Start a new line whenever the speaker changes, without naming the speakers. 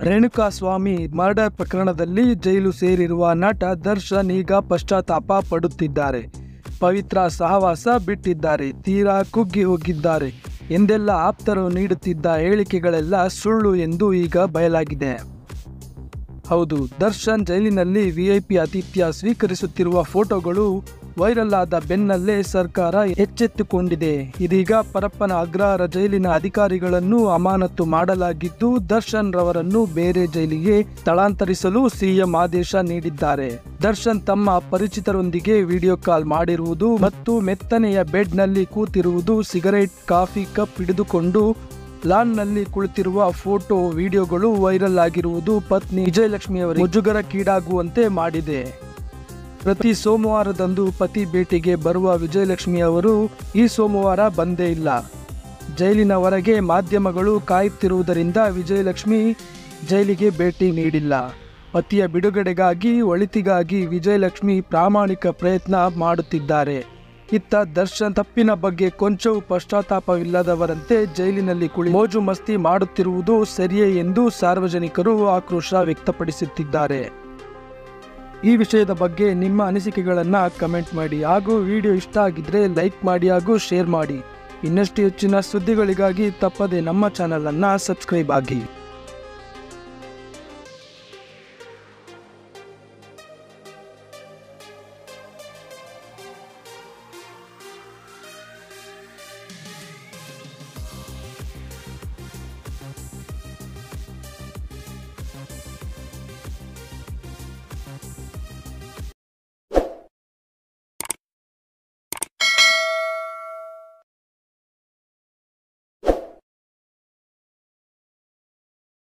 Renukaswamy murder ಪ್ರಕರಣದಲ್ಲಿ ಜೈಲು ಸೇರಿರುವ ನಟ ದರ್ಶನ್ ಈಗ ಪಶ್ಚಾತ್ತಾಪ ಪಡುತ್ತಿದ್ದಾರೆ. ಪವಿತ್ರ ಸಹವಾಸ ಬಿಟ್ಟಿದ್ದಾರೆ, ತೀರಾ ಕುಗ್ಗಿ ಹೋಗಿದ್ದಾರೆ ಎಂದೆಲ್ಲ ಆಪ್ತರು ನೀಡುತ್ತಿದ್ದ ಹೇಳಿಕೆಗಳೆಲ್ಲ ಸುಳ್ಳು ಎಂದು ಈಗ ಬಯಲಾಗಿದೆ. ಹೌದು, ದರ್ಶನ್ ಜೈಲಿನಲ್ಲಿ ವಿಐಪಿ ಆತಿಥ್ಯ ಸ್ವೀಕರಿಸುತ್ತಿರುವ ಫೋಟೋಗಳು ವೈರಲ್ ಆದ ಬೆನ್ನಲ್ಲೇ ಸರ್ಕಾರ ಎಚ್ಚೆತ್ತುಕೊಂಡಿದೆ. ಇದೀಗ ಪರಪ್ಪನ ಅಗ್ರಹಾರ ಜೈಲಿನ ಅಧಿಕಾರಿಗಳನ್ನು ಅಮಾನತು ಮಾಡಲಾಗಿದ್ದು, ದರ್ಶನ್ ರವರನ್ನು ಬೇರೆ ಜೈಲಿಗೆ ಸ್ಥಳಾಂತರಿಸಲು ಸಿಎಂ ಆದೇಶ ನೀಡಿದ್ದಾರೆ. ದರ್ಶನ್ ತಮ್ಮ ಪರಿಚಿತರೊಂದಿಗೆ ವಿಡಿಯೋ ಕಾಲ್ ಮಾಡಿರುವುದು ಮತ್ತು ಮೆತ್ತನೆಯ ಬೆಡ್ನಲ್ಲಿ ಕೂತಿರುವುದು, ಸಿಗರೇಟ್ ಕಾಫಿ ಕಪ್ ಹಿಡಿದುಕೊಂಡು ಲಾನ್ನಲ್ಲಿ ಕುಳಿತಿರುವ ಫೋಟೋ ವಿಡಿಯೋಗಳು ವೈರಲ್ ಆಗಿರುವುದು ಪತ್ನಿ ವಿಜಯಲಕ್ಷ್ಮಿಯವರ ಮುಜುಗರಕ್ಕೀಡಾಗುವಂತೆ ಮಾಡಿದೆ. ಪ್ರತಿ ಸೋಮವಾರದಂದು ಪತಿ ಭೇಟಿಗೆ ಬರುವ ವಿಜಯಲಕ್ಷ್ಮಿ ಅವರು ಈ ಸೋಮವಾರ ಬಂದೇ ಇಲ್ಲ. ಜೈಲಿನ ಹೊರಗೆ ಮಾಧ್ಯಮಗಳು ಕಾಯುತ್ತಿರುವುದರಿಂದ ವಿಜಯಲಕ್ಷ್ಮಿ ಜೈಲಿಗೆ ಭೇಟಿ ನೀಡಿಲ್ಲ. ಪತಿಯ ಬಿಡುಗಡೆಗಾಗಿ, ಒಳಿತಿಗಾಗಿ ವಿಜಯಲಕ್ಷ್ಮಿ ಪ್ರಾಮಾಣಿಕ ಪ್ರಯತ್ನ ಮಾಡುತ್ತಿದ್ದಾರೆ. ಇತ್ತ ದರ್ಶನ್ ತಪ್ಪಿನ ಬಗ್ಗೆ ಕೊಂಚವೂ ಪಶ್ಚಾತ್ತಾಪವಿಲ್ಲದವರಂತೆ ಜೈಲಿನಲ್ಲಿ ಮೋಜು ಮಸ್ತಿ ಮಾಡುತ್ತಿರುವುದು ಸರಿಯೇ ಎಂದು ಸಾರ್ವಜನಿಕರು ಆಕ್ರೋಶ ವ್ಯಕ್ತಪಡಿಸುತ್ತಿದ್ದಾರೆ. ಈ ವಿಷಯದ ಬಗ್ಗೆ ನಿಮ್ಮ ಅನಿಸಿಕೆಗಳನ್ನು ಕಮೆಂಟ್ ಮಾಡಿ ಹಾಗೂ ವಿಡಿಯೋ ಇಷ್ಟ ಆಗಿದ್ರೆ ಲೈಕ್ ಮಾಡಿ ಹಾಗೂ ಶೇರ್ ಮಾಡಿ. ಇನ್ನಷ್ಟು ಹೆಚ್ಚಿನ ಸುದ್ದಿಗಳಿಗಾಗಿ ತಪ್ಪದೆ ನಮ್ಮ ಚಾನಲನ್ನು ಸಬ್ಸ್ಕ್ರೈಬ್ ಆಗಿ.